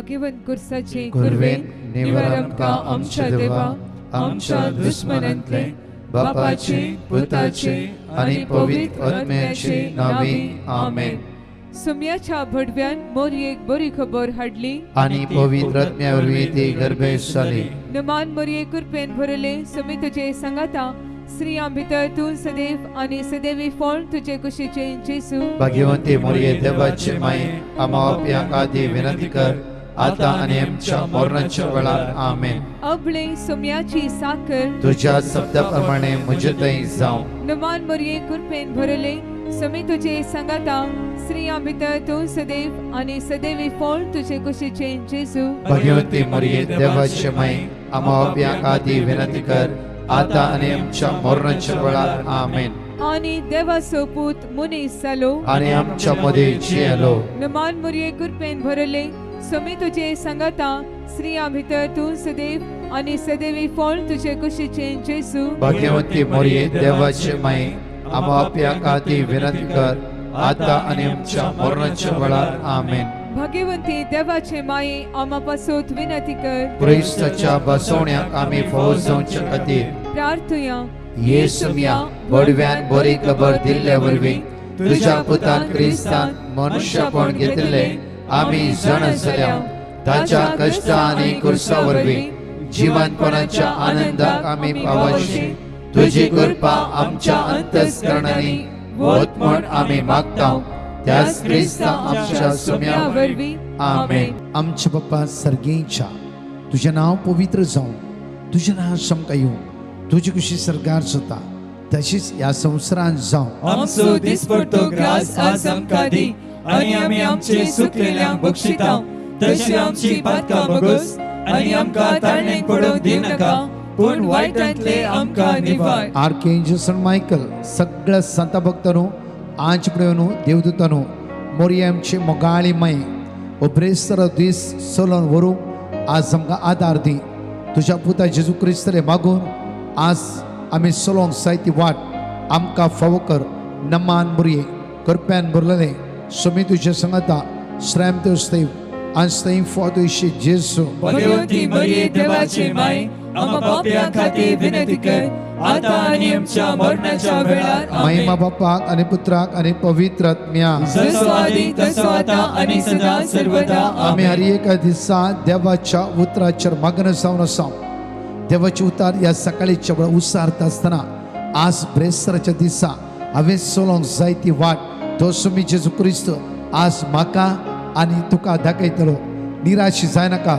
भाग्यवन कुर्साचे कुर्वेन निवार आमकां आमच्या देवा आमच्या दुश्मनांतले बापाचे पुताचे आनी पवित्र आत्म्याचे नावी आमेन. सुम्याच्या भडव्यान मोरयेक बरी खबर हाडली आनी पवित्र आत्म्यावरवी ती गर्भेश जाली. नमान मोरये कृपेन भरले सुमी तुजे संगाता स्त्रियां भितर तूं सदैव आनी सदैवी फळ तुजे कुशीचे जेसू. भाग्यवंती मोरये देवाचे माये आम्हा पाप्यांक आदी विनंती कर आता आनी आमच्या मरणाच्या वेळार आमेन. अबळे सुम्याची साकर तुझ्या शब्दाप्रमाणे म्हजे थंय जावं. नमान मोरये कृपेन भरले सुमी तुजे संगाता स्त्रियां भितर तूं सदैव आनी सदैवी फळ तुजे कुशीचे जेसू. भाग्यवंती मोरये देवाचे माये आम्हा पाप्यांक आदी विनंती कर आता आनी आमच्या मरणाच्या वेळार आमेन. आनी देवाचो पूत मुनीस जालो आनी आमच्या मदीं जियेलो. नमान मोरये कृपेन भरले सुमी तुजे संगाता स्त्रियां भितर तूं सदैव आनी सदैवी फळ तुजे कुशीचे जेसू. भाग्यवंती मोरये देवाचे माये आम्हा पाप्यांक आदी विनंती कर आता आनी आमच्या मरणाच्या वेळार आमेन. भाग्यवंती देवाचे माये आम्हा पासोत विनंती कर. क्रिस्ताच्या बसवण्याक आमी फावो जावचे खातीर प्रार्थया. येसुम्या बडव्यान बरी खबर दिल्ले वरवीं तुझ्या पुतान क्रिस्तान मनुष्यपण घेतले आमी जाण जाल्या. ताच्या कष्ट आनी कुर्सा वरवीं जिवंतपणाच्या आनंदाक आमी पावशी तुजी कृपा आमच्या अंतस्करणांनी वत म्हण आमी मागता. त्याच क्रिस्ता आमच्या सुम्या वरवीं आमेन. आमचे बाप्पा सर्गेच्या तुझे नाव पवित्र जावं, तुझे नाव समका येवं, तुझी कशी सरकार जाता तशीच ह्या संवसारांत जावं. आमचो दिसपडटो ग्रास आज आमकां दी आनी आमी आमचे सुकलेल्यांक बक्षिता. तशी आमची पातकां बगस आनी आमकां ताळणेक पडोवंक दिव नाका पूण वायटांतले आमकां निवार. आर्केंजल सन मायकल सगळ्या संत भक्तांनो आज प्रेवनो देवदूतांनो मोरये आमचे मोगाळी माये ओब्रेस्तर दीस सोलोन व्हरूंक आज आमकां आदार दी. तुझ्या पुता जेजू क्रिस्तले मागून आज आमी सोलोंक जाय ती वाट आमकां फावो कर. नमान मोरये कृप्यान भरलेले सुमी तुजे संगता श्रम तेस्तेव आंस्तें फावो इशे जेसू. भाग्यवंती मरिये देवाचे माय आम्हा पाप्यां खातीर विनंती कर आता आनी आमच्या मरणाच्या वेळार आमेन. महिमा बापाक आणि पुत्राक आणि पवित्र आत्म्याक जसो आदी तसो आता आनी सदा सर्वदा आम्ही आमेन. हर एका दिसा देवाच्या उतराचेर मग्न जावन आसा. देवाचे उतार या सकाळीच्या वेळा उसारत असताना आज ब्रेस्तराच्या दिसा हांवें सोलोंक जाय ती वाट तो सुमी जेजू क्रिस्त आज म्हाका आनी तुका दाखयतलो. निराश जायनाका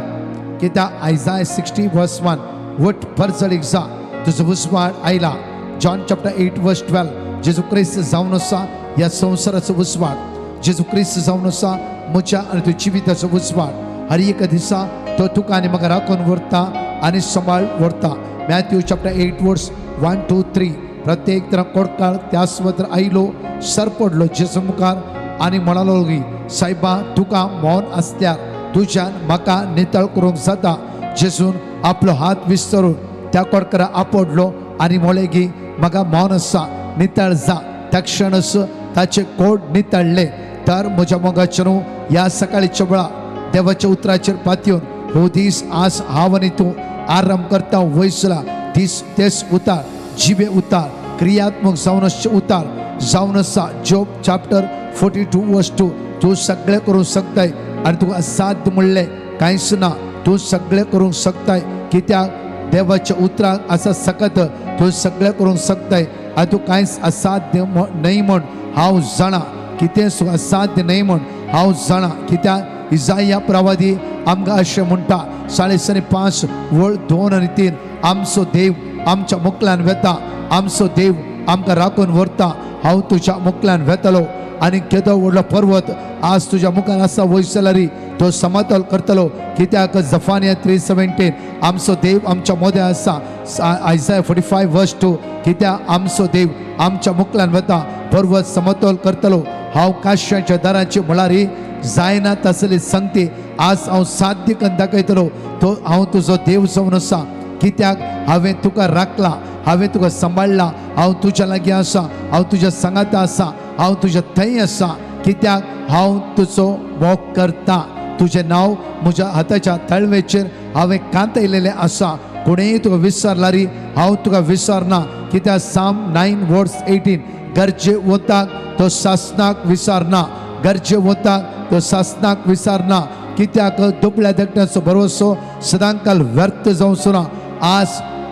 कित्याक आयजाय 60:1 वट परजळीक जा तुजो उसवाड आयला. जॉन चॅप्टर 8:12 जेजू क्रिस्त जावन आसा ह्या संवसाराचो उसवाड. जेजू क्रिस्त जावन आसा म्हज्या आनी तुज्या जिविताचो उसवाड. हर एक दिसा तो तुका आनी म्हाका राखून व्हरता आनी सांबाळ व्हरता. मॅथ्यू चॅप्टर 8:1-2-3 प्रत्येक तरा कोडकाळ त्या स्वत्र आयलो सर पडलो जेजू मुखार आनी म्हणालो की सायबा तुका मौन आसल्यार तुज्यान म्हाका नितळ करूंक जाता. जेजून आपलो हात विस्तरून त्या कोडकारा आपडलो आनी म्हळें की म्हाका मौन आसा नितळ जा. तक्षणच ताचे कोड नितळले. तर म्हज्या मोगाचे न्हू ह्या सकाळीच्या वेळा देवाच्या उतराचेर पातयेवन हो दीस आज हांव आनी तूं आराम करता वयसला दीस तेच उतार जिवे उतार क्रियात्मक जावन उतार जावन आसा. जॉब चॅप्टर 42:2 तूं सगळें करूंक शकताय आनी तुका असाध्य म्हणलें कांयच ना. तूं सगळें करूंक शकताय कित्याक देवाच्या उतराक आसा सकत तूं सगळें करूंक शकताय आनी तूं कांयच असाध्य न्हय म्हण हांव जाणा. कितें सुद्दां असाध्य न्हय म्हण हांव जाणा. कित्याक इसाया प्रवादी आमकां अशें म्हणटा 5:2 आनी 3 आमचो देव आमच्या मुखल्यान वेता. आमचो देव आमकां राखून व्हरता. हांव तुज्या मुखल्यान वेतलो आनी केदो व्हडलो पर्वत आज तुज्या मुखार आसा वयसलारी तो समतोल करतलो. कित्याक जफानिया 3:17 आमचो देव आमच्या मोदें आसा. आयजाया 45:2 कित्याक आमचो देव आमच्या मुखल्यान वेता पर्वत समतोल करतलो. हांव काश्याच्या दारांची म्हळ्यारी जायना तसली संगती आज हांव साध्य करून दाखयतलो. तो हांव तुजो देव जावन आसा. कित्याक हांवें तुका राखला, हांवें तुका सांबाळला. हांव तुज्या लागीं आसा, हांव तुज्या सांगाता आसा, हांव तुज्या थंय आसा. कित्याक हांव तुजो मोग करता. तुझे नाव म्हज्या हाताच्या तळवेचेर हांवें कांतयलेलें आसा. कोणेंय तुका विसरला री, हांव तुका विसरना. कित्याक साम 9:18 गरजे वताक तो सासनाक विसरना. गरजे वताक तो सासनाक विसरना. कित्याक दुबळ्या धाकट्याचो भरवसो सदांकाल व्यर्थ जावचो ना. आज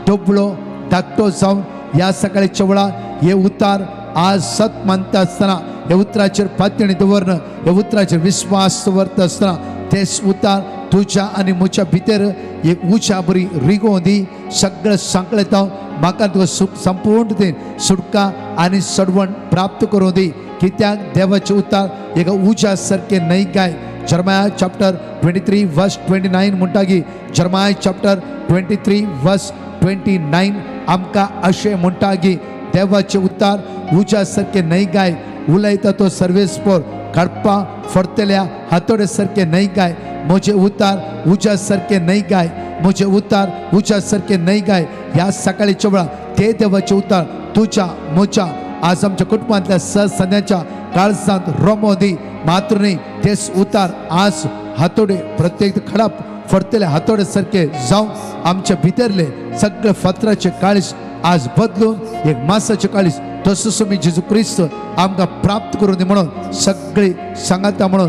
दुबळो धाकटो जावन ह्या सकाळच्या वेळार हे उतार आज सत मानता आसतना, हे उतराचेर पातळी दवरन, हे उतराचेर विश्वास दवरता आसतना तेच उतार तुझ्या आनी म्हज्या भितर एक उज्या बरी रिगो दी. सगळें सांकळेता म्हाका तुका संपूर्णतेन सुटका आनी सडवण प्राप्त करूं दी. कित्याक देवाचे उतार एका उज्या सारखे न्हय काय. जर्माया चॅप्टर 23:29 म्हणटा की, जर्माया चॅप्टर 23:29 आमकां अशें म्हणटा की देवाचे उतार उज्या सारखे न्हय काय. उलयता तो सर्वेस्पर खडपा फडतल्या हातोडे सारखे न्हय काय. म्हजे उतार उज्या सारखे न्हय काय. म्हजे उतार उज्या सारखे न्हय काय. ह्या सकाळीच्या वेळा ते देवाचे उतार तुझ्या म्हज्या आज आमच्या कुटुंबांतल्या संध्याच्या काळजांत रोमो दी. मात्र न्ही, तेच उतार आज हातोडे प्रत्येक खडप फडतले हातोडे सारखे जावन आमच्या भितरले सगळे फातराचे काळीस आज बदलून एक मासाचे काळीस तसोच मी जेजू क्रिस्त आमकां प्राप्त करून दी म्हणून सगळे सांगाता. म्हणून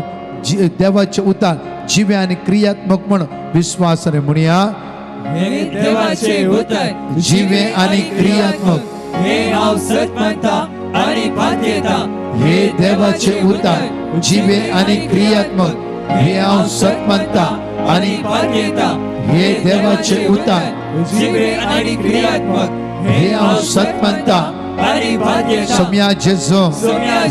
देवाचे उतार जिवे आनी क्रियात्मक म्हणून विश्वासाने म्हणया. हे देवाचे उतर जिवे आनी क्रियात्मक, हे हांव सत मानता आनी पातयेता. हे देवाचे उतार जिवे आनी क्रियात्मक, हे हांव सत मानता आनी पातयेता. हे देवाचे उतार जिवे आनी क्रियात्मक, हे हांव सत मानता आनी पातयेता. सोम्या जेजू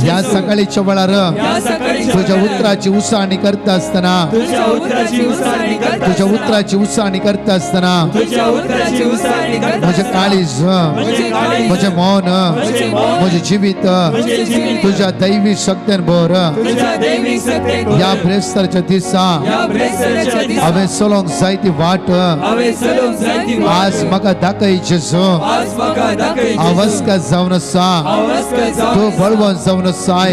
ह्या सकाळीच्या वेळार ह्या सकाळीच्या तुझ्या वेळार उतराची उसाणी करता असताना, तुझ्या उतराची उसारणी करता तुझ्या उतराची उसाणी करता असताना तुझ्या उतराची उसारणी करता म्हजे काळीज, म्हजे काळीज, म्हजे मौन, म्हजे मौन, म्हजे जिवीत म्हजे जिवीत तुझ्या दैवी शक्तीन भर. तुझ्या दैवी सत्तेक या ब्रेस्तरच्या दिसा या ब्रेसरच्या दिसा हांवें चलोंक जायती वाट हांवें चलोवंक जायती वाट आज म्हाका दाखय जेजू. आज म्हाका दाखय. अवस्का जावन आसा, अवस्का तूं जावन बळवंत जावन आसाय.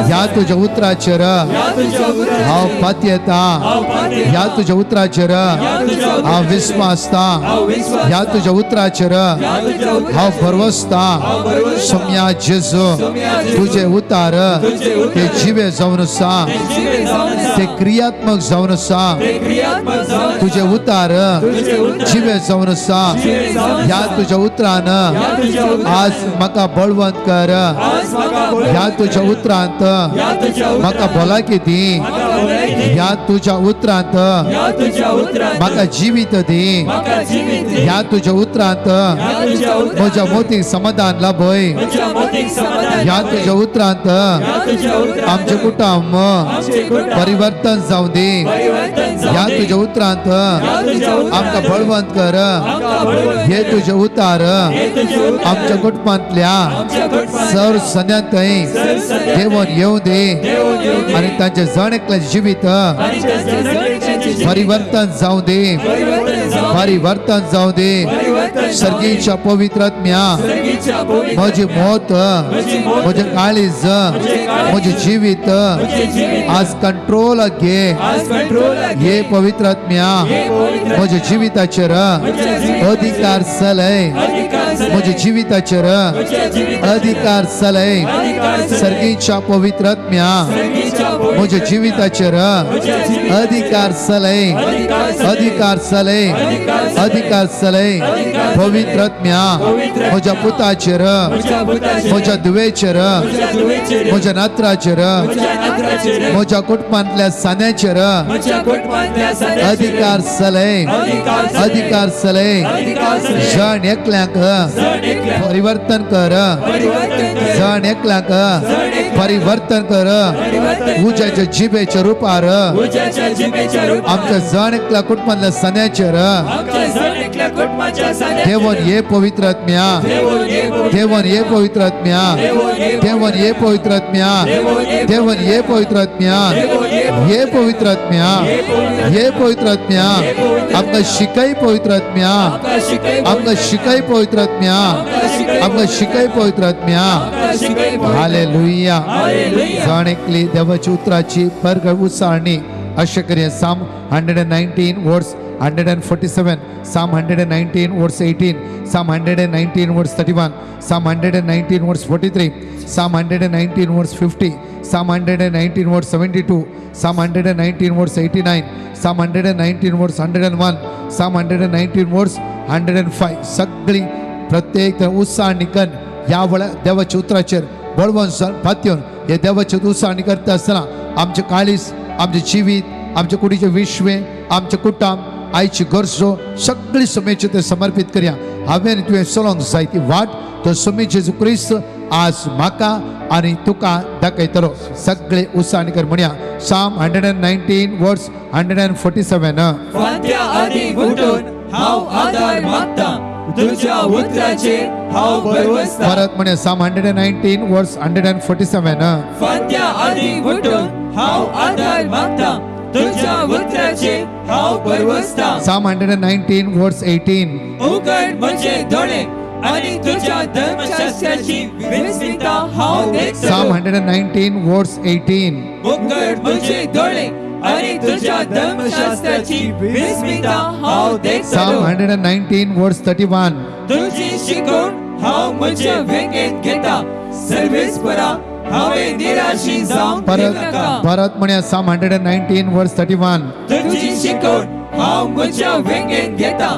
ह्या तुझ्या उतराचेर या तुझ्या उतराची हांव पातयेता. हांव पातयेता. ह्या तुझ्या उतराचेर तुझ्या उतराचेर हांव विस्वासता. हांव विश्वास ह्या तुझ्या उतराचेर या तुझ्या उतराचेर हांव भरवसता. हांव भरवसता. सोम्या जेजू सोम्या जेजू तुझे उतार तुझे उतार ते जिवे जावन आसा, जिवे जावन आसा. ते क्रियात्मक जावन आसा. ते क्रियात्मक जावन तुझे उतार तुझे उतार जिवे जावन आसा. जिवे जावन ह्या आसा. तुझ्या उतरान या तुझ्या उतरान आज म्हाका बळवंत कर. आज म्हाका ह्या तुझ्या उतरांत या तुझ्या उतरान म्हाका भलायकी दी. म्हाका भलायकी. ह्या तुझ्या उतरांत या तुझ्या उतरान म्हाका जिवीत दी. म्हाका जिवीत दी. ह्या तुझ्या उतरांत या तुझ्या उतरान म्हज्या मोतीक समाधान लाभय. म्हज्या मोतीक समाधान ह्या लाभय. तुझ्या उतरांत या तुझ्या उतरान आमचे कुटुंब आमचे कुटुंब परिवर्तन जावं दी. परिवर्तन जावं ह्या दी. तुझ्या उतरांत या तुझ्या उतरान आमकां बळवंत कर. आमकां बळवंत हे तुझे उतार हे तुझे उतार आमच्या कुटुंबांतल्या आमच्या कुटुंबांत सर सन्यांतय सन्यांतय देवून येवं दे. देवून येवं दे. आणि तांचे जण एकल्या जिवीत आणि त्याच्या जगण्याची जीवन परिवर्तन जावं दे. परिवर्तन जावं दे. परिवर्तन जावं दे. परिवर्तन जावं दे. सर्गीच्या पवित्र आत्म्या सर्गीच्या पवित्र म्हजी मोत, म्हजी मोत, म्हजे काळीज, काळीज, म्हजे जिवीत म्हजे जिवीत आज कंट्रोल घे. आज कंट्रोल हे पवित्र आत्म्या हे पवित्र म्हज्या जिविताचेर म्हज्या जिविताचेर अधिकार चलय. अधिकार चलय. म्हज्या जिविताचेर म्हज्या जिविताचेर अधिकार चलय. अधिकार चलय. सर्गीच्या पवित्र आत्म्या सर्गीच्या पवित्र म्हज्या जिविताचेर म्हज्या जिविताचेर अधिकार चलय. अधिकार चलय. अधिकार चलय. अधिकार चलय. अधिकार चलय. अधिकार पवित्र आत्म्या पवित्र म्हज्या पुताचेर, म्हज्या पुताचेर म्हज्या दुवेचेर, म्हज्या दुवेचेर म्हज्या नात्राचेर, म्हज्या नात्राचेर म्हज्या कुटुंबांतल्या सान्याचेर म्हज्या कुटुंबांतल्या साऱ्या अधिकार चलय. अधिकार चलय. अधिकार चलय. अधिकार चलय. जण एकल्याक जण एकल्याक परिवर्तन कर. परिवर्तन कर. जण एकल्याक जण एकल्याक परिवर्तन कर. परिवर्तन उज्याच्या जिबेच्या रुपार उज्याच्या जिभेच्या रूपार आमच्या जण एकल्या कुटुंबांतल्या सान्याचेर आमच्या जण एकल्या कुटुंबाच्या साऱ्या देवून ये पवित्र आत्म्या. देवून ये पवित्र देवून ये पवित्र आत्म्या. देवून ये पवित्र आत्म्या. देवून ये पवित्र आत्म्या. ये पवित्र आत्म्या. ये पवित्र आत्म्या. आमकां शिकय पवित्र आत्म्या. आमकां शिकय आमकां शिकय पवित्र आत्म्या. आमकां शिकय पवित्र आत्म्या. आमकां शिकय हालेलुया. हालेलुया. जण एकली देवाची उतराची परगळ उसाळणी अशें करुया. Psalm 119 verse 147, Psalm 119 verse 18, Psalm 119 verse 31, Psalm 119 verse 43, Psalm 119 verse 50, Psalm 119 verse 72, Psalm 119 verse 89, Psalm 119 verse 101, Psalm 119 verse 105. सगळी प्रत्येक उत्साहाने कन या वेळा देवाच्या उतराचेर बळवून पातयेवन हे देवाचे उत्साहाने करता आसतना आमचे काळीज, आमचे जिवीत, आमचे कुडीचे विश्वे, आमचे कुटुंब, आयची गरजो सगळी सोमेचे ते समर्पित करया. हांवें तुवें चलोंक जाय ती वाट तो सोमी जेजू क्रिस्त आज म्हाका आनी तुका दाखयतलो. सगळे उत्साहाने कर म्हणया. Psalm 119 verse 147. फांत्या आदी उठून हांव आदार मागता, तुझ्या उतराचेर हांव बरवसता. परत म्हणया. Psalm 119 verse 147. फांत्या आदी उठून हांव आदार मागता, तुझ्या उतराचेर हांव बरवसता. Psalm 119 verse 18. उघड म्हजे दोळे आणि तुझ्या धर्मशास्त्राची विस्मिता हांव Psalm देखतलो. 119 verse 18. उघड म्हजे दोळे आणि तुझ्या धर्मशास्त्राची विस्मिता हांव Psalm देखतलो. 119 verse 31. तुझी शिकवण हांव म्हज्या वेगेत घेता, सर्वेस्परा हांवें निराशी जावंक दिवनाका. परत म्हणया. Psalm 119 verse 31. तुझी शिकवण हांव म्हज्या वेगेत घेता,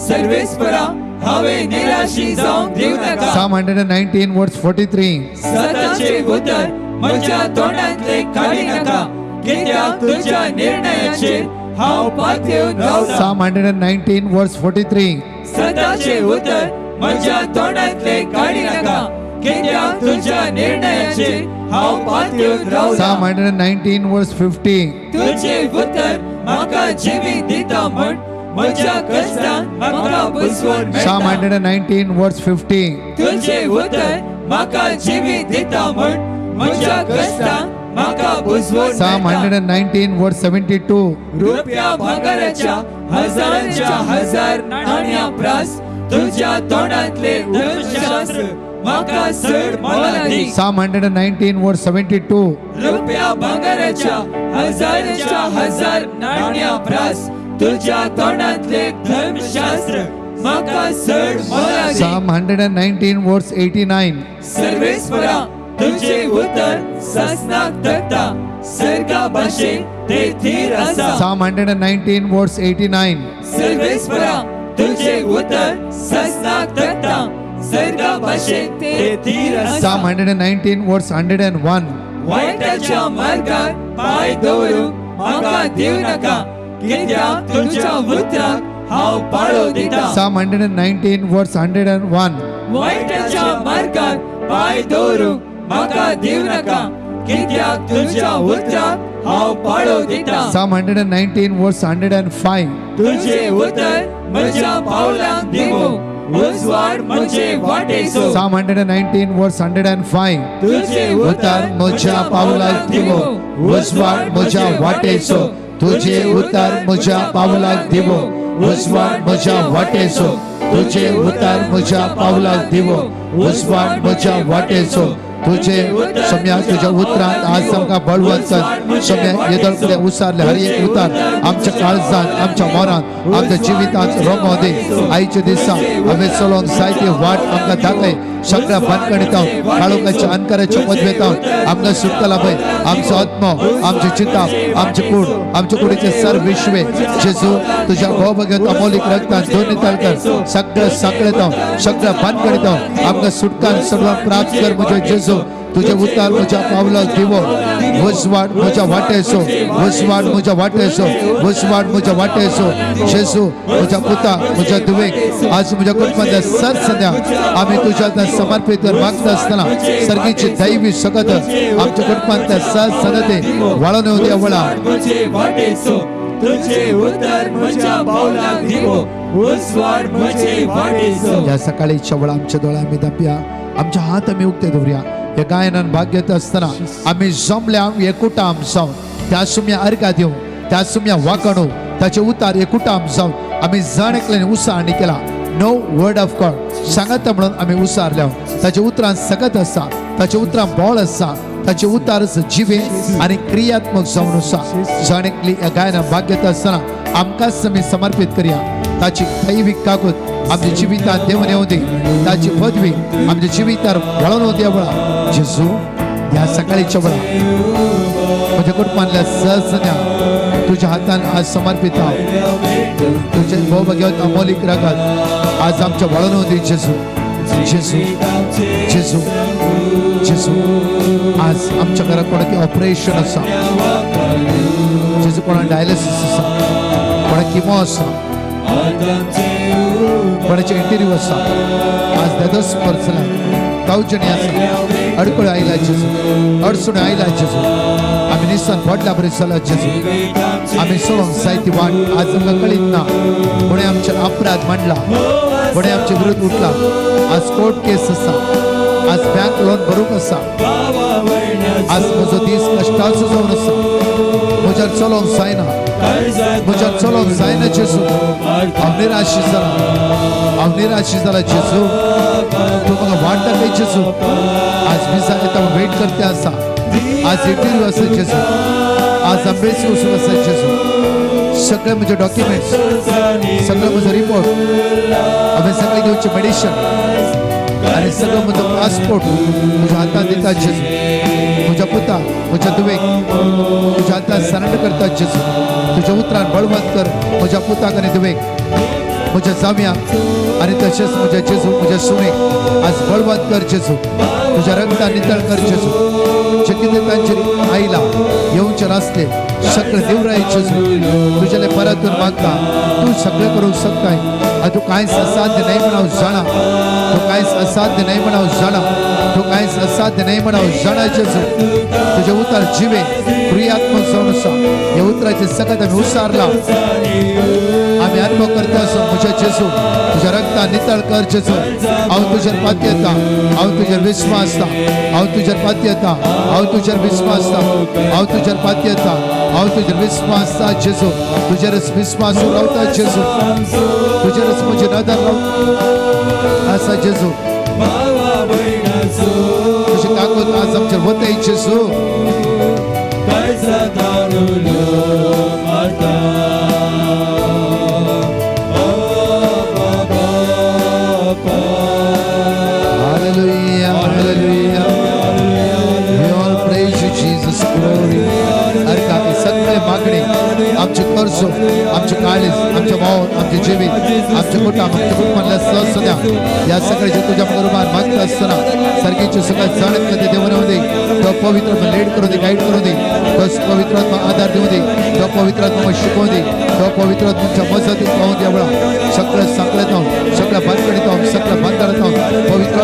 सर्वेस्परा हांवें निराशी जावंक दिवनाका. Psalm 119 verse 43. सताचे उतर म्हज्या तोंडांतले काडी नाका, कित्याक तुझ्या निर्णयाचेर हांव पातयेवन रावता. Psalm 119 verse 43. सताचे उतर म्हज्या तोंडांतले काडी नाका, कित्याक तुझ्या निर्णयाचेर हांव पातयेवन रावता. Psalm 119 verse 50. तुझे उतर म्हाका जिवीत दिता म्हण, म्हज्या कश्टान म्हाका बुजवण Psalm मेळटा. 119 verse 50. तुझे उतर म्हाका जिवीत दिता म्हण, म्हज्या कश्टान म्हाका बुजवण Psalm मेळटा. 119 verse 72. रुपया भांगाराच्या हजारांच्या हजार नाण्या प्रास, तुझ्या तोंडांतले धर्मशास्त्र म्हाका चड मोलादी. Psalm 119 verse 72. रुपया भांगाराच्या हजारांच्या हजार नाण्या प्रास, तुझ्या तोंडांतले धर्मशास्त्र म्हाका चड मोलादी. Psalm 119 verse 89. सर्वेस्परा तुझे उतर ससनाक तकता, सर्गा भाशेन ते थीर आसा. Psalm 119 verse 89. सर्वेस्परा तुझे उतर ससनाक तकता, सर्गा भाशेन ते थीर आसा. Psalm 119 verse 101. वायटाच्या मार्गार पाय दवरूंक म्हाका दिवनाका, कित्याक तुझ्या उतराक हांव पाळो दिता. Psalm 119 verse 101. वायटाच्या मार्गार पाय दवरूंक म्हाका दिवनाका, कित्याक तुझ्या उतराक हांव पाळो दिता. Psalm 119 verse 105. तुझे उतर म्हज्या पावलांक दिवो, उजवाड म्हजे वाटेचो. Psalm 119 verse 105. तुझे उतार म्हज्या पावलाक दिवो, उजवाड म्हज्या वाटेचो. तुझे उतार म्हज्या पावलाक दिवो, उजवाड म्हज्या वाटेचो. तुझे उतार म्हज्या पावलाक दिवो, उजवाड म्हज्या वाटेचो. तुझे सम्या तुझ्या उतरांत आज आमकां बळवंतन सम्या येदळकडे उसारले हर एक उतार आमच्या काळजांत, आमच्या मोरांत, आमच्या जिवितांत रोमो दी. आयच्या दिसा हांवें चलोंक जाय ती वाट आमकां दाखय. सगळ्या बंदकणीतां काळोखाच्या अंकाराच्या मदवेतां आमकां सुटतला पळय. आमचो आत्मो, आमचे चिंता, आमचे कूड, आमचे कुडीचे सर्व विश्वे जेजू तुझ्या भोवभोग्यात अमोलीक रक्तान दोन्ही तळकर सगळ्या साखळेतां, सगळ्या बंदकणीतां आमकां सुटकान सर्व प्राप्त कर. म्हजे जेजू तुझे उतार म्हज्या पावलाक दिवो, उजवाड म्हज्या वाटेचो, उजवाड म्हज्या वाटेचो, उजवाड म्हज्या वाटेचो. जेजू म्हज्या पुता, म्हज्या धुवेक आज म्हज्या कुटुंबांतल्या सर सद्या आमी तुज्या समर्पित कर. मागता आसतना सर्गीची दैवी सकत आमच्या कुटुंबांतल्या सर सदते वाळून येऊ दे. वळा म्हजे वाटेचो, तुझे उतर म्हज्या पावलाक दिवो, उजवाड म्हजे वाटेचो. या सकाळीच्या वेळा आमच्या दोळ्या आमी दांपया, आमचे हात आमी उक्ते दवरया. या गायनान भाग घेता आसतना आमी जमल्या एकूटाम जावन त्या सुम्या अर्घा दिवं, त्या सुम्या वाकणू ताचे उतार एकूटाम जावन आमी जाण एकल्यान उत्साहाने केला. नो वर्ड ऑफ गॉड सांगता म्हणून आमी उसारल्या. ताचे उतरां सगत आसा, ताचे उतरां बोळ आसा, ताचे उतार जिवे आनी क्रियात्मक जावन आसा. जाणेकली ह्या गायना भाग्यता आसतना आमकांच आमी समर्पित करया. ताची दैवीक काकूत आमच्या जिवितांत देवन येवं दी. ताची पदवी आमच्या जिवितार वळोवन येवं देवळा. जेजू ह्या सकाळीच्या वेळा म्हज्या कुटुंबांतल्या सहसन्या तुझ्या हातान आज समर्पित हांव. तुझे भोवभोग्यात अमोलीक रगत आज आमच्या वळोवन येवं दी. जेजू जेजू जेजू जेजू आज आमच्या घरात कोणाकी ऑपरेशन आसा, जेजू कोणा डायलिसीस आसा, कोणा किमो आसा, कोणाचे इंटरव्यू आसा, आज देदोस परचला गांवजणी आसा, अडकळ आयला जेजू, अडचण आयला जेजू. आमी निसान व्हडला बरें चला जेजू. आमी सोडूंक जायती वाट आज आमकां कळीत ना. कोणें आमचे अपराध मांडला, कोणें आमचे विरुद्ध उठला. आज कोर्ट केस आसा, आज बँक लोन भरूंक आसा. आज म्हजो दीस कश्टाचो जावन आसा. म्हज्यान चलोवंक जायना, म्हज्यान चलोवंक जायना जेजू. हांव निराशी जाला, हांव निराशी जाला जेजू. तूं म्हाका वाट दाखय जेजू. आज विजा येता वेट करते आसा. आज इंटरव्यू आसा जेजू. आज अंबेसी वचूंक आसा जेजू. सगळे म्हजे डॉक्युमेंट्स, सगळे म्हजो रिपोर्ट, हांवें सगळे घेवचे मेडिशन आनी सगळो म्हजो पासपोर्ट तुज्या हातांत दिता जेजू. म्हज्या पुता, म्हज्या दुवेक तुज्या हातांत सरेंडर करता जेजू. तुज्या उतरान बळवंत कर म्हज्या पुताक आनी दुवेक, म्हज्या जाव्याक आनी तशेंच म्हज्या जेजू म्हज्या सुणेक आज बळवंत कर जेजू. तुज्या रगतान नितळ कर जेजू. जे कितें तांचेर आयला येवचे नासले सगळे देवराय जेजू. तुजेले परतून मागता. तूं सगळें करूंक शकताय. तूं कांयच असाध्य नाही म्हण हांव जाणा. तूं कांयच असाध्य नाही म्हण हांव जाणा. तूं कांयच असाध्य नाही म्हण हांव जाणा जेजू. तुजे उतार जिवे क्रियात्मक जावन आसा. हे उतराचे सगळ्यात आमी उसारला, आमी अनुभव करता आसा. म्हज्या जेजू तुज्या रगतान नितळ कर जेजू. हांव तुजेर पाती येता, हांव तुजेर विस्वास आसता, हांव तुजेर पाती येता, हांव तुजेर विस्वास आसता, हांव तुजेर पाती येता, हांव तुजेर विस्वास आसता जेजू. तुजेरच विस्वास रावता जेजू. तुजेरच म्हजी नदर रावता आसा जेजू. तुजी ताकद आज आमचेर वतय जेजू. Hallelujah, hallelujah. We all praise you, Jesus. Glory. अरे का सगळे मागणे आमचे कर्ज, आमचे काळीज, आमचे भाव, आमचे जीवित, आमचे कुटुंब, आमच्या कुटुंबातल्या सहसद्या या सगळ्याचे तुझ्या बरोबर मागत असताना सर्गीचे सगळ्या जाणत ते देवनाव दे. तो पवित्र लीड करू दे, गाईड करू दे. तो पवित्र आधार देऊ दे. तो पवित्र शिकवू दे. तो पवित्र तुमच्या मजतीत पाहून देवळा सगळं सांगत आहोत, सगळ्या बांधकडीत आहोत, सगळं बांधत आहोत. पवित्र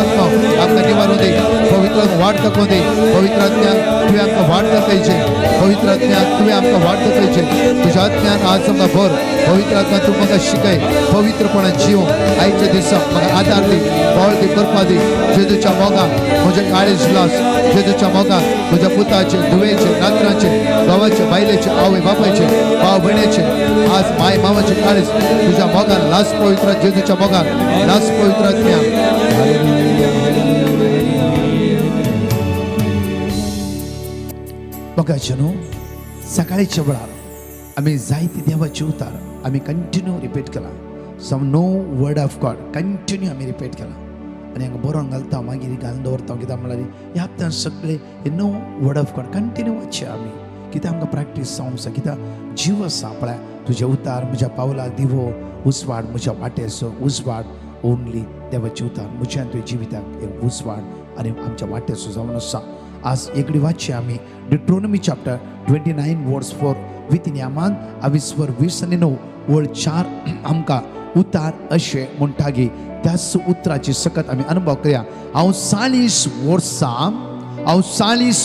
आमकां निवारू दे. पवित्र वाट दाखवू दे. पवित्र आत्म्या तुवें आमकां वाट दाखयचे. पवित्र आत्म्या तुवें आमकां वाट दाखयचे. तुज्या आत्म्यान आज आमकां भर. पवित्र आत्मा तूं म्हाका शिकय पवित्रपणान जिव. आयच्या दिसा म्हाका आदार दी, बळ दी, करपा दी. जेजूच्या मोगान म्हजे काळीज लास. जेजूच्या मोगान म्हज्या पुताचे, धुवेचे, नातरांचे, गांवाचे, बायलेचे, आवय बापायचे, भाव भयणेचे आज माय मावाचे काळीज तुझ्या मोगान लास. पवित्र जेजूच्या मोगान लास. पवित्र आत्म्या बघाचे न्हू सकाळीच्या वेळार आमी जायती देवाची उतार आमी कंटिन्यू रिपीट केला. सम नो वर्ड ऑफ गॉड कंटिन्यू आमी रिपीट केला आनी हांगा बरोवन घालता मागीर घालून दवरता. कित्याक म्हळ्यार ह्या हप्त्यान सगळे हे नो वर्ड ऑफ गॉड कंटिन्यू वाचचे आमी. कित्याक आमकां प्रॅक्टीस जावंक जाय. कित्याक जीव आसा पळय तुजे उतार म्हज्या पावला दिवो उसवाड म्हज्या वाटेचो उसवाड ओनली देवाची उतार म्हज्या तुवें जिविताक एक उसवाड आनी आमच्या वाटेचो जावन आसा. आज एकडी वाचचे आमी डिट्रोनॉमी चॅप्टर 29 वर्स 4 विथ नियमान 22:20-9 वळ 4 आमकां उतार अशें म्हणटा गे. त्याच उतराची सकत आमी अनुभव करया. हांव 40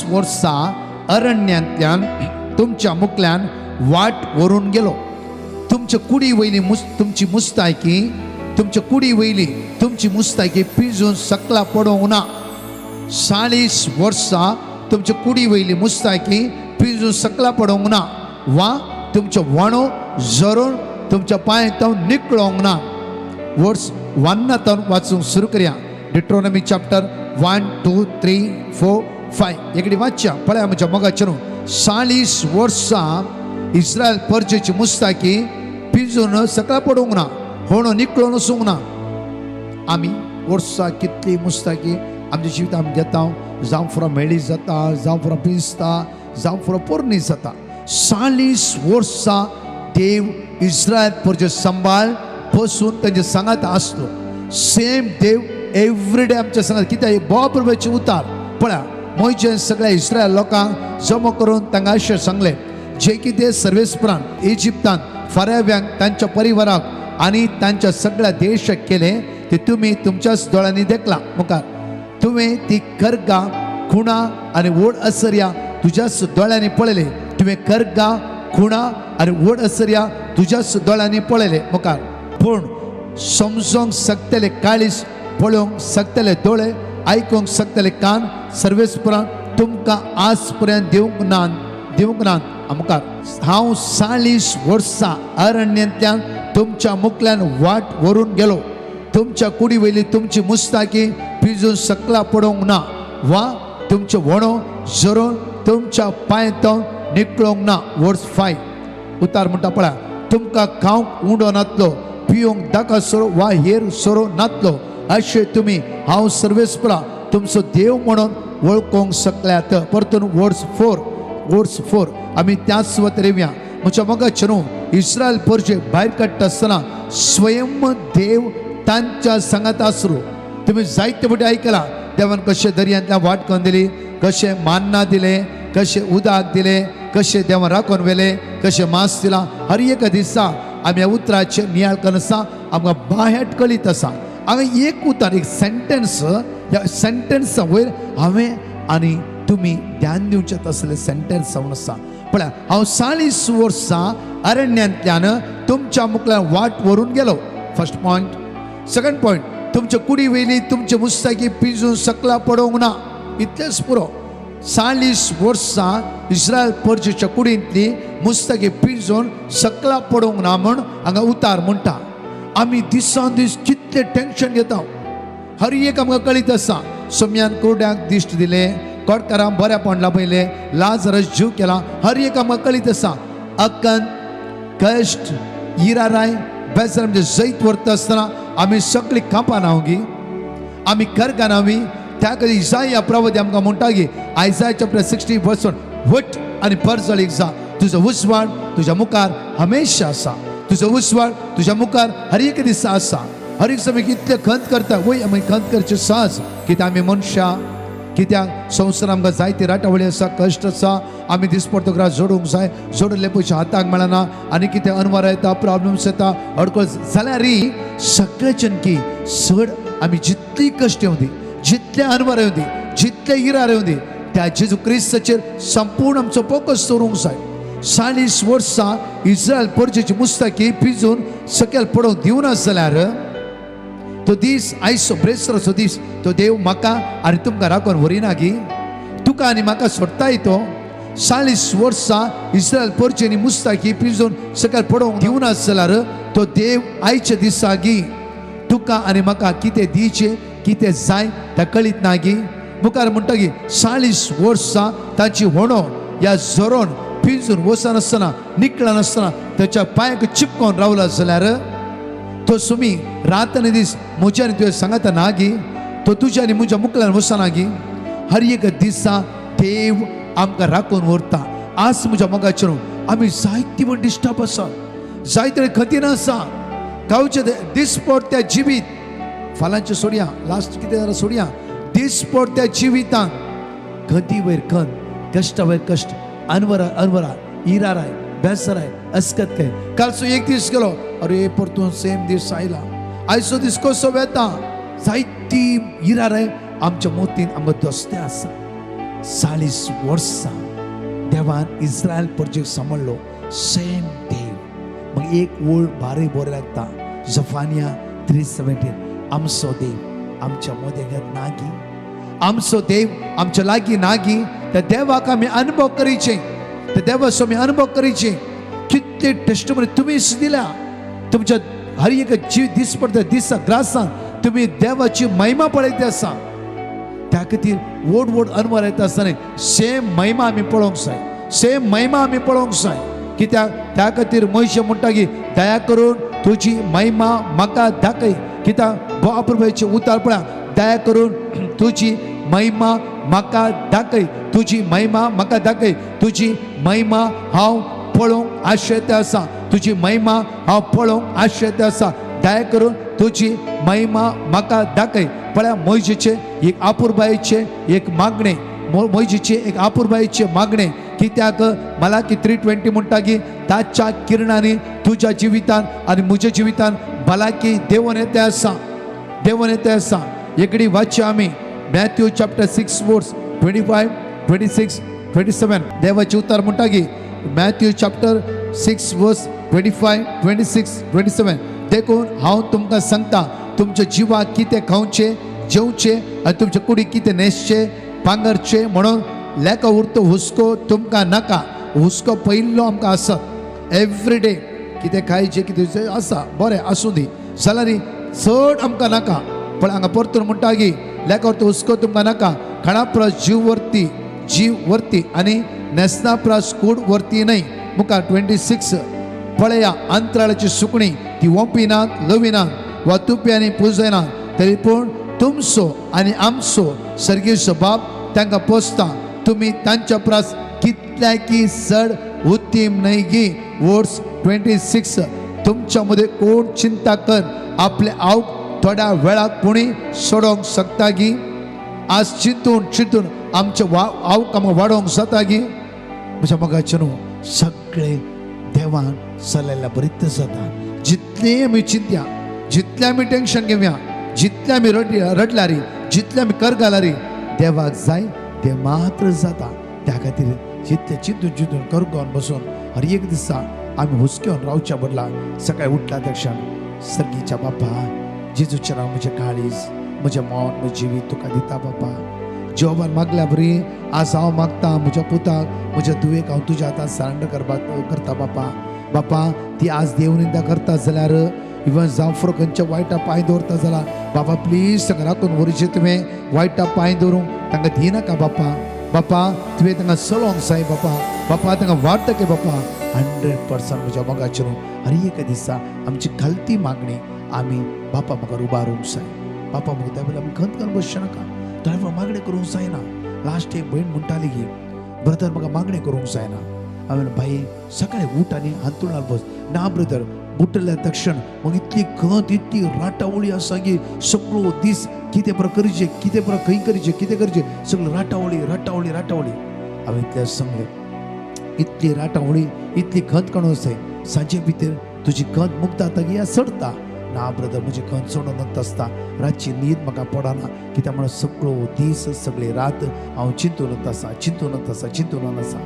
वर्सां अरण्यांतल्यान तुमच्या मुखल्यान वाट व्हरून गेलो. तुमच्या कुडी वयली तुमची मुस्तायकी, तुमच्या कुडी वयली तुमची मुस्तायकी पिजून सकला पडोवंक ना. 40 वर्सां तुमच्या कुडी वयली मुस्तायकी पिजून सकला पडोवंक ना, वा तुमचे वणो जरून तुमच्या पांयां निकळोवंक ना. वर्स 1 वाचूंक सुरू करया. डिट्रोनॉमी चॅप्टर 1 2 3 4 5 एकड़ी वाच्या पळय आमच्या मोगाचेरू 40 वर्सां इस्रायल परजेची मुस्ताकी पिजून सकला पडूंक ना होणो निकळो नसूंक ना आमी वर्सां कितली मुस्ताकी आमच्या जिवितांत आमी घेता जावं फुरा मेळी जाता जावं फुरा पिजता जावं फुरा पोरणी जाता 40 वर्सां देव इस्रायल परजे सांबाळ बसून तांचे सांगात आसलो सेम देव एवरीडे आमच्या सांगात कित्याक बोवाबरोबरचे उतार पळया मोयचे सगळ्या इस्रायल लोकांक जमा करून तांकां अशें सांगलें जे कितें सर्वेस्परान इजिप्तांत फाराव्यांक तांच्या परिवाराक आनी तांच्या सगळ्या देशाक केलें ते तुमी तुमच्याच दोळ्यांनी देखला मुखार तुवें ती कर्गां खुणां आनी व्हड असर्या तुज्याच दोळ्यांनी पळयले तुवें कर्गां खुणां आनी व्हड असर्या तुज्याच दोळ्यांनी पळयले मुखार पूण समजोंक शकतले काळीज पळोवंक शकतले दोळे आयकूंक शकतले कान सर्वेस्परान तुमकां आज पर्यंत दिवंक ना मुखार हांव 40 वर्सां अरण्यांतल्यान तुमच्या मुखल्यान वाट व्हरून गेलो तुमच्या कुडी वयली तुमची मुस्ताकी पिजून सकला पडोंक ना वा तुमचे वणो झरोन तुमच्या पांयतो निकळोंक ना वर्स 5 उतार म्हणटा पळया तुमकां खावंक उंडो नातलो पिवंक दाका सोरो वा हेर सोरो नातलो अशें तुमी हांव सर्वेस्परा तुमचो देव म्हणून वळखोंक शकल्यात परतून वर्स 4 आमी त्याच वत रेवया म्हज्या मोगाचेर इस्रायल परजे भायर काडटा आसतना स्वयं देव तांच्या सांगात आसलो तुमी जायते फावटी आयकला देवान कशें दर्यांतल्यान वाट करून दिली कशें मान्ना दिलें कशें उदक दिलें कशें देवान राखून व्हेलें कशें मास दिलां हर एक दिसा आमी ह्या उतराचेर नियाळ करनासा आमकां बाहेट कळीत आसा हांगा एक उतार एक सेंटेन्स ह्या सेंटेन्सा वयर हांवें आनी तुमी ध्यान दिवचें तसलें सेंटेन्स जावन आसा पळया हांव 40 वर्सां अरण्यांतल्यान तुमच्या मुखल्यान वाट व्हरून गेलो फर्स्ट पॉयंट सेकंड पॉयंट तुमच्या कुडी वयली तुमचे मुस्ताकी पिंजून सकला पडोवंक ना इतलेंच पुरो 40 वर्सां इस्रायल परजेच्या कुडींतली मुस्ताकी पिंजून सकला पडोवंक ना म्हण हांगा उतार म्हणटा आमी दिसान दीस कितले टेन्शन घेता हर एक आमकां कळीत आसा सोम्यान कुरड्यांक दिश्ट दिलें कोडकारांक बऱ्यापण लाभयलें लाजरस जीव केला हर एक आमकां कळीत आसा अकन कश्ट इराराय बेजार म्हणजे जैत व्हरता आसतना आमी सगळी कांपां नावगी आमी कर्गां नावी त्या खातीर इसाया प्रवदी आमकां म्हणटा की आयसाया चॅप्टर 60 वट आनी परजळीक जा तुजो उसवाड तुज्या मुखार हमेशा आसा तुजो उसवाड तुज्या मुखार हर एक दिसा आसा हर एक समय कितले खंत करता वय आमी खंत करचे सहज कित्याक आमी मनशां कित्याक संवसार आमकां जायती राटावळी आसा कश्ट आसा आमी दिसपडतो घरा जोडूंक जाय जोडले पयशे हाताक मेळना आनी कितें अनवर येता प्रॉब्लम्स येता अडकळ जाल्यारय सगळेच्यान की चड आमी जितली कश्ट येवं दी जितले अनवर येवं दी जितले इरार येवं दी त्या जेजू क्रिस्ताचेर संपूर्ण आमचो फोकस दवरूंक जाय 40 वर्सां इस्रायल परजेची मुस्ताकी पिजून सकयल पडोवंक दिवना जाल्यार तो दीस आयचो ब्रेस्तराचो दीस तो देव म्हाका आनी तुमकां राखून व्हरिना गी तुका आनी म्हाका सोडताय तो 40 वर्सां इस्रायल परजेनी मुस्ताकी पिजून सकयल पडोवंक दिवना जाल्यार तो देव आयच्या दिसा गी तुका आनी म्हाका कितें दिवचें कितें जाय तें कळीत ना गी मुखार म्हणटा की 40 वर्सां ताची वणो ह्या झरोन पिंजून वचनासतना निकळनासतना ताच्या पांयाक चिपकोन रावला जाल्यार तो सुमी रात आनी दीस म्हज्या आनी तुवें सांगता ना गी तो तुज्या आनी म्हज्या मुखल्यान वचना गी हर एक दिसा देव आमकां राखून व्हरता आज म्हज्या मोगाचेर आमी जायती म्हण डिस्टर्ब आसा जायते खतीन आसा गांवचे दिसपडत्या जिवीत फालांचे सोडया लास्ट कितें जाल्यार सोडया दिसपडत्या जिवितांत खंती वयर खंत कश्टा वयर कश्ट अनवरा इराराय बेसराय अस्कत काय कालचो एक दीस गेलो अरे परतून सेम दीस आयला आयचो दीस कसो वेता जायती इराराय आमच्या मोतीन आमकां दोस्ते आसा 40 वर्सां देवान इस्रायल परजेक सांबाळलो सेम देव मग एक वळ बारी बरें लागता जफानिया 3:17 आमचो देव आमच्या मदें घेत नागी आमचो देव आमच्या लागीं नागी त्या देवाक आमी अनुभव करीचे त्या देवाचो आमी अनुभव करीचे कितले टेस्टमनी तुमीच दिल्या तुमच्या हर एक जीव दिसपडटा दिसा ग्रासान तुम्ही देवाची महिमा पळयते आसा त्या खातीर व्हड व्हड अनवर येता आसतना सेम महिमा आमी पळोवंक जाय, सेम महिमा आमी पळोवंक जाय. कित्याक त्या खातीर मोशे म्हणटा की दया करून तुजी महिमा म्हाका दाखय. कित्याक बापूरबाईचे उतार पळया, दया करून तुजी महिमा म्हाका दाखय, तुजी महिमा म्हाका दाखय, तुजी महिमा हांव पळोवंक आशेता आसा, तुजी महिमा हांव पळोवंक आशेता आसा. दया करून तुजी महिमा म्हाका दाखय. पळया मोशेचे एक आपूरबाईचे एक मागणे, मोशेचे एक आपूरबाईचे मागणे. कित्याक मलाकी 3:20 म्हणटा की ताच्या किरणांनी तुझ्या जिवितान आणि म्हज्या जिवितान भलायकी देवून येते आसा, देवून येते आसा. एकडे वाचया आमी मॅथ्यू चॅप्टर 6 वर्स 25, 26, 27. देवाचे उतार म्हणटा की मॅथ्यू चॅप्टर 6 वर्स 25, 26, 27. देखून हांव तुमकां सांगता, तुमच्या जिवाक कितें खावचे जेवचे आनी तुमच्या कुडीक कितें न्हेसचे पांगरचे म्हणून लेका उरतो हुस्को तुमकां नाका. हुस्को पयल्लो आमकां आसत एवरी डे, कितें खायचें कितें आसा बरें आसूं दी जाल्यार चड आमकां नाका. पण हांगा परतून म्हणटा की लेका उरतो हुस्को तुमकां नाका. खाणा परस जीव वर्ती आनी न्हेसना परस कूड वर्ती न्हय. मुखार 26. पळया अंतराळाची सुकणी ती ओंपिनात लविनात वा तुप्यांनी पुजयनात, तरी पूण तुमचो आनी आमचो सर्गेचो बाप तांकां पोसता. तुम्ही तांच्या परस कितल्याकी चड उत्तीम न्हय गी. वर्स 26. तुमच्या मध्ये कोण चिंता कर आपले आवक थोड्या वेळाक कोणी सोडोंक शकता गी. आज चिंतून आमचे आवक आमकां वाडोवंक जाता गी. म्हज्या मोगाचे न्हू, सगळे देवान चलयल्या बरीच जाता. जितले आमी चिंतया, जितले आमी टेन्शन घेवया, जितले आमी रडल्या रे, जितले आमी कर घाला रे, देवाक जाय ते मात्र जाता. त्या खातीर जितले चिंतून कर घेवन बसून हर एक दिसा आमी हुस्क्यावन रावच्या बदला सकाळी उठला त्या क्षण सर्गीच्या बापा जेजूच्या नांव म्हजें काळीज, म्हजें मन, म्हजें जिवीत तुका दिता बापा. जेवण मागल्या बरी आज हांव मागता म्हज्या पुताक, म्हज्या तुवेक हांव तुज्या हातांत सरेंडर करता बापा. बापा ती आज देवनिंदा करता जाल्यार इवन जावं फुडें खंयच्या वायटा पांय दवरता जाल्यार बापा प्लीज तांकां राखून व्हरचें तुवें. वायटा पांय दवरूंक तांकां दिनाका बापा. बापा तुवें तांकां चलोवंक जाय बापा. बापा तांकां वाडटके बापा 100% म्हज्या मोगाचेर हर एक दिसा आमची घालती मागणी आमी बापा म्हाका उबारूंक जाय. बापा म्हाका त्या वेळार आमी खंत करून बसचें नाका, त्या मागणी करूंक जायना. लास्ट एक भयण म्हणटाली की ब्रदर म्हाका मागणी करूंक जायना. हांवें भाई सकाळी उठ आनी हांतरुणार बस. ना ब्रदर उठल्या तक्षण मग इतली खंत इतली राटावळी आसा की सगळो दीस कितें बरं करचें, कितें बरं खंय करचें, कितें करचें सगळं राटावळी राटावळी राटावळी. हांवें इतल्या सांगलें इतली राटावळी इतली खंत काडून जाय. सांजे भितर तुजी खंत मुक्ता जाता या चडटा. ना ब्रदर म्हजी खंत चडून आसता. रातची न्हीद म्हाका पडना. कित्याक म्हणून सगळो दीस सगळी रात हांव चिंतूनच आसा.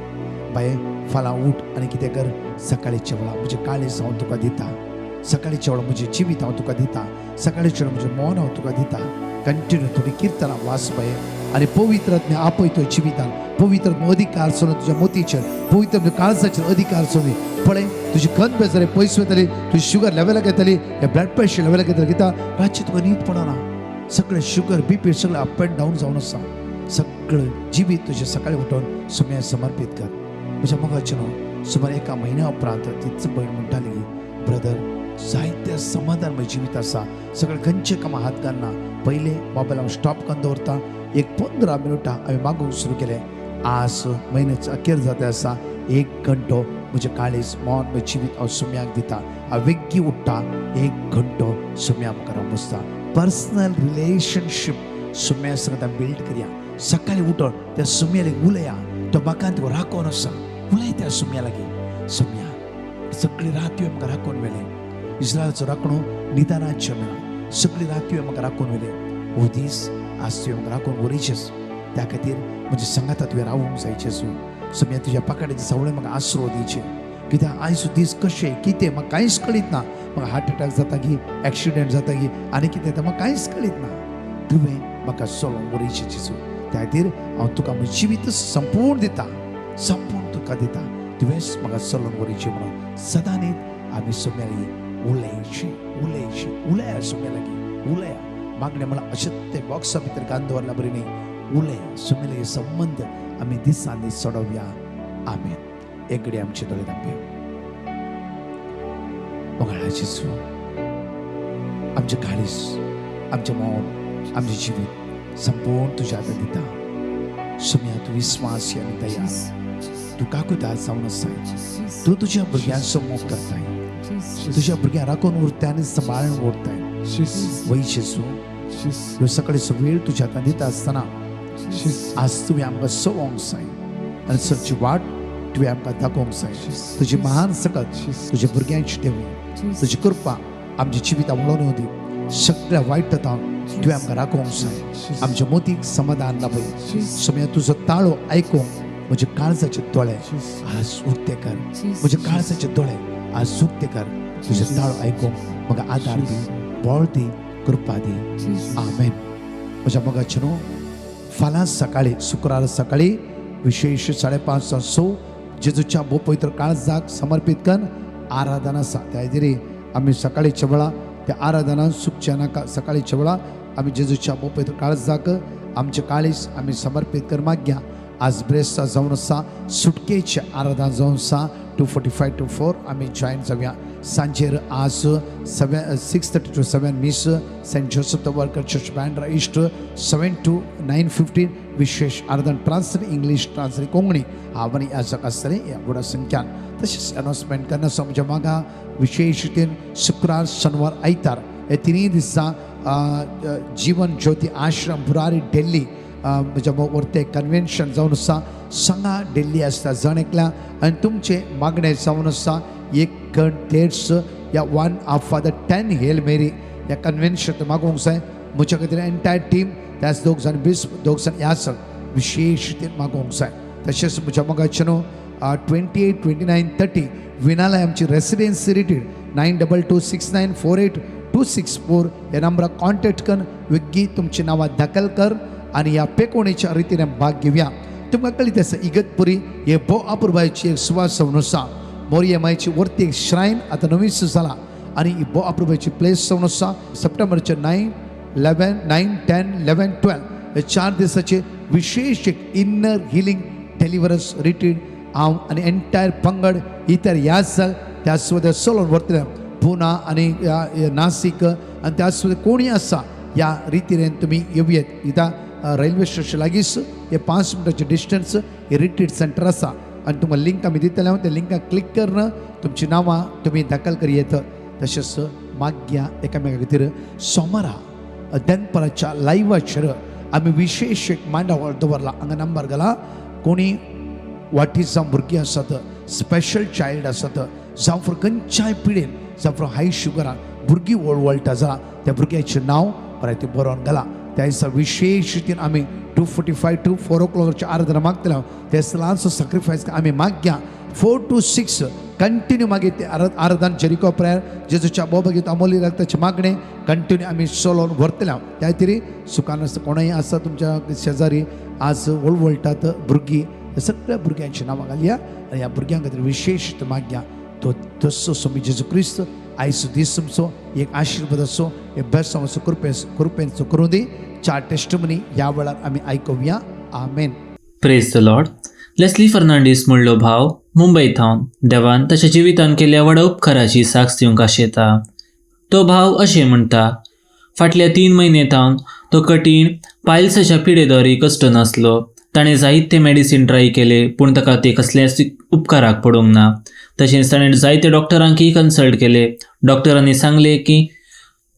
बाये फाल्यां उठ आनी कितें कर, सकाळीच्या वेळा म्हजें काळीज हांव तुका दिता. सकाळीच्या वेळा म्हजें जिवीत हांव तुका दिता. सकाळीच्या वेळा म्हजें मन हांव तुका दिता. कंटिन्यू थोडी किर्तनां वाच बाये आनी पवित्रात्म्या आपय तुज्या जिवितान. पवित्र अधिकार सोडून तुज्या मोतीचेर, पवित्र काळजाचेर अधिकार सोडून पळय तुजी खंत बेजारी पयस वयतली, तुजी शुगर लेवलाक येतली, हे ब्लड प्रेशर लेवलाक येतली. कित्याक रातची तुका न्हीद पडना. सगळें शुगर BP सगळें अप एंड डावन जावन आसा. सगळें जिवीत तुजें सकाळी उठून सुम्या समर्पीत कर. म्हज्या मोगाचें न्हू, सुमार 1 म्हयन्या उपरांत तीच भयण म्हणटाली ब्रदर जायतें समाधान म्हजें जिवीत आसा. सगळें खंयचे कामां हात घालना. पयले मोबायल हांव स्टॉप करून दवरता. 15 मिनटां हांवें मागूंक सुरू केलें. आज म्हयन्याचो अखेर जाता आसा. 1 घंटो म्हजें काळीज मन म्हजें जिवीत हांव सुम्याक दिता. हांव वेग्गी उठ्ठा. 1 घंटो सुम्या मुखार हांव बसता. पर्सनल रिलेशनशीप सुम्या संगत बिल्ड करया. सकाळी उठोन त्या सुम्याक उलया. तो म्हाका तुका राखोन आसा. उलय त्या सुम्या लागीं. सुम्या सगळी रात तुवें म्हाका राखून व्हेलें. इस्रायलाचो राखणो निदानाचें मेळ्ळा. सगळी रात तुवें म्हाका राखून व्हेलें. हो दीस आज तुवें म्हाका राखून व्हरचेस. त्या खातीर म्हज्या संगाता तुवें रावूंक जाय जेजू. सुम्या तुज्या पाकडेचे सवळे म्हाका आसरो दिवचे. कित्याक आयज दीस कशें कितें म्हाका कांयच कळीत ना. म्हाका हार्ट अटॅक जाता की एक्सिडेंट जाता की आनी कितें जाता म्हाका कांयच कळीत ना. तुवें म्हाका चलोवंक व्हरचें जेजू. त्या खातीर हांव तुका म्हजें जिवीत संपूर्ण दिता. संपूर्ण तुका दिता. तुवेंच म्हाका चलोवन व्हरचें म्हणून सदां न्हीद आमी सुम्या लागीं उलया. सुम्या लागीं उलया. मागणें म्हणल्यार अशें तें बॉक्सा भितर घालून दवरल्या बरी न्ही. उलय सुमेले संबंध आम्ही दिसांनी सोडवूया. आमेन. एकडे आमचे दोळे दाबूया. मंगळा जेजू, आमचे काळीस, आमचे मौन, आमचे जीवित संपूर्ण तुझ्या हातात दिता. सुम्या तू विश्वास आणि दया तू काकुता जाऊन असाय. तू तुझ्या भुरग्यांसमोर करताय. तुझ्या भुरग्यां राखून उरताय आणि सांभाळून ओढताय. वै जेजू, ह्यो सकाळीचो वेळ तुझ्या हातांत दिता असताना आज तुम्ही आमकां सोवंक जाय आनी सरची वाट तुवें आमकां दाखोवंक जाय. तुजी महान सकत तुज्या भुरग्यांची देवी, तुजी कृपा आमच्या जिवितां वळोवन येवं दी. सगळ्या वायटतां तुवें आमकां राखोवंक जाय. आमच्या मोतीक समाधान लाभय. समया तुजो ताळो आयकूंक म्हजे काळजाचे दोळे आज उक्ते कर. म्हजे काळजाचे दोळे आज उक्ते कर. तुजे ताळो आयकूंक म्हाका आदार दी, बळ दी, कृपा दी. आमेन. म्हज्या मोगाचेनो, फाल्यां सकाळी शुक्रार सकाळी विशेष 5:30 जेजूच्या भोव पवित्र काळजाक समर्पित कर आराधना आसा. त्या खातीर आमी सकाळीच्या वेळा त्या आराधना सुखच्या नाका. सकाळीच्या वेळा आमी जेजूच्या भोव पवित्र काळजाक आमचे काळीस आमी समर्पित कर मागया. आज ब्रेस्ता जावन आसा, सुटकेचे आराधना जावन आसा. 2:45 to 4 आमी जॉयन जावया. सांजेर आज 6:30 to 7 mass saint Joseph the worker church Bandra east. 7 to 9:15 विशेष आराधना ट्रान्सलेट इंग्लिश ट्रान्सलेट कोंकणी आवनी आजक आसतलें ह्या व्हडा संख्यान. तशेंच अनाउन्समेंट करना समजा म्हाका विशेष रितीन शुक्रार शनिवार आयतार हे तिनूय दिसा जीवन ज्योती आश्रम बुरारी दिल्ली म्हज्या वर्ते कन्वेन्शन जावन आसा. सांगा दिल्ली आसता जण एकल्या आनी तुमचे मागणे जावन आसा 1:30 या 1 after the 10 हेल मेरी ह्या कन्वेन्शन मागोवंक जाय. म्हज्या खातीर एंटायर टीम त्याच दोग जाण ह्या सण विशेष रितीन मागोवंक जाय. तशेंच म्हज्या मोगाचेनो 28, 29, 30 विनालय आमची रेसिडेन्सी रिटीड 9226948264 ह्या नंबराक कॉन्टॅक्ट कर. विग्गी तुमची नांवां दाखल कर आनी ह्या पेकोवणेच्या रितीन भाग घेवया. तुमकां कळीत आसा इगतपुरी हे भोव अपुरबायची एक सुवास जावन आसा. मोरयेमायची वर्ती एक श्रायन आतां नवीच जाला आनी ही भोव अपुरबायची प्लेस जावन आसा. सप्टेंबरचे 9, 11, 9, 10, 11, 12 हे 4 दिसाचे विशेष एक इन्नर हिलिंग डेलिव्हरन्स रिट्रीट हांव आनी एंटायर पंगड इतर ह्या त्या सुद्दां सोलोन व्हरतले. पुना आनी नासीक आनी त्या सुद्दां कोणी आसा ह्या रितीन तुमी येवयेत. इता रेल्वे स्टेशन लागींच हे 5 मिनटाचे डिस्टन्स हे रिट्रीट सेंटर आसा आनी तुमकां लिंक आमी दितले. हांव त्या लिंकाक क्लिक करना तुमची नांवां तुमी दाखल करी येता. तशेंच मागया एकामेका खातीर सोमारा दनपाराच्या लायव्हाचेर आमी विशेष एक मांडावळ दवरला. हांगा नंबर घाला. कोणी वाटिझम भुरगीं आसात, स्पेशल चायल्ड आसात, जावं फॉर खंयच्याय पिडेन जावं फॉर हाय शुगरान भुरगीं वळवळटा जाल्यार त्या भुरग्याचें नांव बरें बरोवन घाला. त्या दिसा विशेष रितीन आमी 2:45 to 4 o'clock आराधना मागतले. त्या ल्हानसो सॅक्रिफायस आमी मागया. 4 to 6 कंटिन्यू मागीर ते आराधना जेरिको प्रेयर जेजूच्या बोबगीत अमोली रक्ताचे मागणे कंटिन्यू आमी सोलोवन व्हरतले. त्या खातीर सुखान आसा कोणूय आसा तुमच्या शेजारी आज वळवळटात भुरगीं ह्या सगळ्या भुरग्यांची नांवां घालया आनी ह्या भुरग्यां खातीर विशेष मागया. तो तसो स्वामी जेजू क्रिस्त आयचो दीस तुमचो एक आशिर्वाद असो हे बेस्ट असो कृपेचो करूं दी. 4 टेस्टिमनी ह्या वेळार आमी आयकुया. Amen. Praise the Lord. Leslie Fernandes म्हणलो भाव मुंबय थावन देवान ताच्या जिवितान केल्ल्या व्हडा उपकाराची साक्ष दिवंक आशेता. तो भाव अशें म्हणटा, फाटल्या 3 म्हयने थावन तो कठीण पायल्साच्या पिडेद्वारे कश्ट नासलो. ताणें जायते मेडिसीन ट्राय केले पूण ताका ते कसलेच उपकाराक पडूंक ना. तशेंच ताणें जायते डॉक्टरांकय कन्सल्ट केले. डॉक्टरांनी सांगले की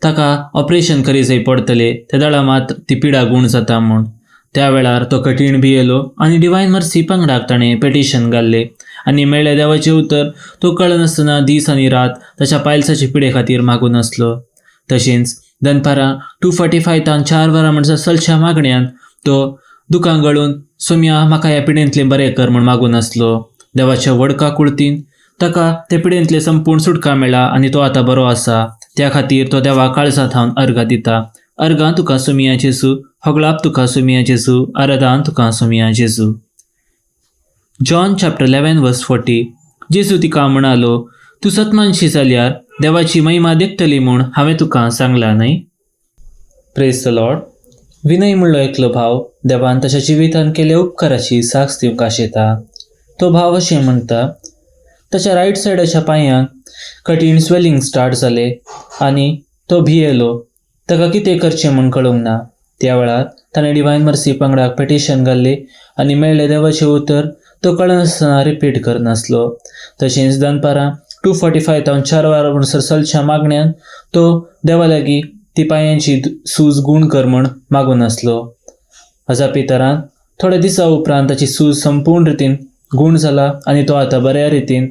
ताका ऑपरेशन करी जाय पडटले. त्या दाळा मात ती पिडा गूण जाता म्हूण. त्या वेळार तो कठीण भियेलो आनी डिवायन मर्सी पंगडाक ताणें पेटिशन घाल्लें आनी मेळ्ळें देवाचें उतर. तो कळनासतना दीस आनी रात ताच्या पायल्साचे पिडे खातीर मागून आसलो. तशेंच दनपारां 2:45 तान 4 वरां म्हणटा चलच्या मागण्यान तो दुकान गळून सोम्या म्हाका ह्या पिडेंतलें बरें कर म्हूण मागून आसलो. देवाच्या वडका कुळतीन ताका ते पिडेंतले संपूर्ण सुटका मेळ्ळा आनी तो आतां बरो आसा. त्या खातीर तो देवा काळजांत हांव अर्घा दिता. अर्घां तुका सोमिया जेजू, होगळाप तुका सोमिया जेजू, आराधान तुका सोमिया जेजू. जॉन चॅप्टर 11:40 जेजू तिका म्हणालो, तूं सतमानशी जाल्यार देवाची महिमा देखतली म्हूण हांवें तुका सांगलां न्हय. Praise the Lord. विनय म्हणलो एकलो भाव देवान ताच्या जिवितान केल्या उपकाराची साक्ष दिवंक आशेता. तो भाव अशें म्हणटा, ताच्या रायट सायडाच्या पांयांक कठीण स्वेलिंग स्टार्ट जाले आनी तो भियेलो. ताका कितें करचें म्हूण कळूंक ना. त्या वेळार ताणें डिवायन मर्सी पंगडाक पेटिशन घाल्ली आनी मेळ्ळें देवाचें उतर तो कळनासतना रिपीट करनासलो. तशेंच दनपारां 2:45 तावन 4 वरां म्हणसर चलच्या मागण्यान तो देवा लागीं ती पांयांची सूज गूण कर म्हूण मागून नासलो. हाच्या पितरान थोड्या दिसा उपरांत ताची सूज संपूर्ण रितीन गूण जाला आनी तो आतां बऱ्या रितीन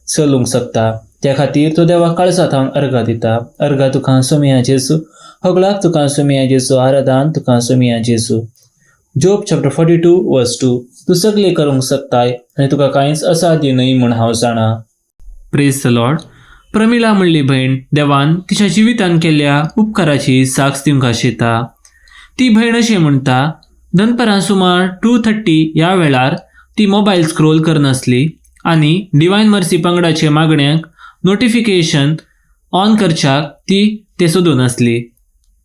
चलूंक शकता. त्या खातीर तो देवाक काळजांत थावन अर्घा दिता. अर्घा तुका सोमिया जेजू, होगलाक तुका सोमिया जेजू, आराधन तुका सोमिया जेजू. जोब चॅप्टर 42:2. तूं सगळें करूंक शकताय आनी तुका कांयच असाध्य न्हय म्हूण हांव जाणा. Praise the Lord. प्रमिला म्हणली भयण देवान तिच्या जिवितान केल्ल्या उपकाराची साक्ष दिवंक आशेता. ती भयण अशें म्हणटा, दनपारां सुमार 2:30 ह्या वेळार ती मोबायल स्क्रोल करनासली आनी डिवायन मर्सी पंगडाचे मागण्यांक नोटिफिकेशन ऑन करच्याक ती ते सोदूनासली.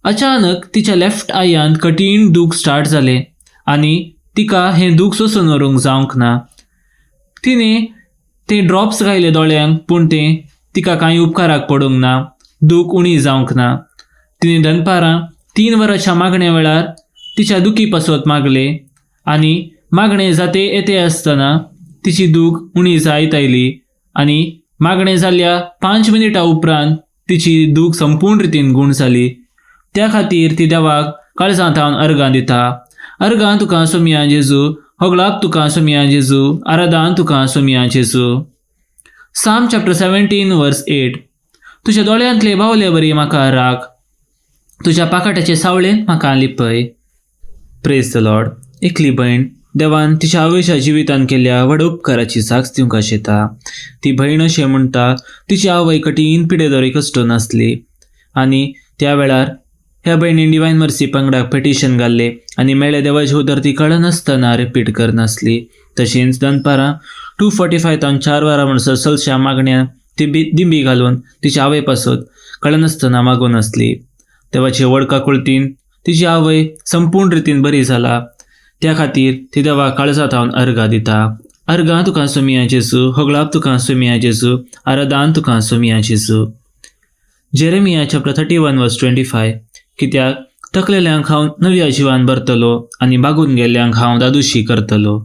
अचानक तिच्या लेफ्ट आयांत कठीण दूख स्टार्ट जालें आनी तिका हें दूख सोसून व्हरूंक जावंक ना. तिणें ते ड्रॉप्स घायले दोळ्यांक पूण तें तिका कांय उपकाराक पडूंक ना. दूख उणी जावंक ना. तिणें दनपारां 3 वरांच्या मागण्या वेळार तिच्या दुखी पासत मागले आनी मागणें जाते येते आसतना तिची दूख उणी जायत आयली आनी मागणें जाल्ल्या 5 मिनिटां उपरांत तिची दूख संपूर्ण रितीन गूण जाली. त्या खातीर ती देवाक काळजांत थावन अर्घां दिता. अर्घां तुका सोमिया जेजू, होगलाक तुका सोमिया जेजू, आराधन तुका सोमिया जेजू. साम चॅप्टर 17:8. तुज्या दोळ्यांतले बावले बरी म्हाका राख, तुज्या पाकाटाचे सावळेन म्हाका लिपय. Praise the Lord. एकली भयण देवान तिच्या आवयच्या जिवितान केल्ल्या व्हड उपकाराची साक्ष दिवंक आशेता. ती भयण अशें म्हणटा, तिची आवय कठीण पिडेदोरी कश्टून आसली आनी त्या वेळार ह्या भयणीन डिवायन मर्सी पंगडाक पेटिशन घाल्ले आनी मेळ्ळें देवाचें उतर ती कळनासतना रिपीट करनासली. तशेंच दनपारां 2:45 तावन 4 वरां म्हणसर चलच्या मागण्यान ती दिंबी घालून तिच्या आवय पासत कळनासतना मागून आसली. देवाचे व्हड काकुळतीन तिची आवय संपूर्ण रितीन बरी जाला. त्या खातीर ती देवाक काळजांत थावन अर्घा दिता. अर्घां तुका सोमिया जेजू, होगलाक तुका सोमिया जेजू, आराधन तुका सोमिया जेजू. Jeremiah chapter 31:25. कित्याक थकलेल्यांक हांव नव्या जिवान भरतलो आनी बागून गेल्ल्यांक हांव दादुशी करतलो.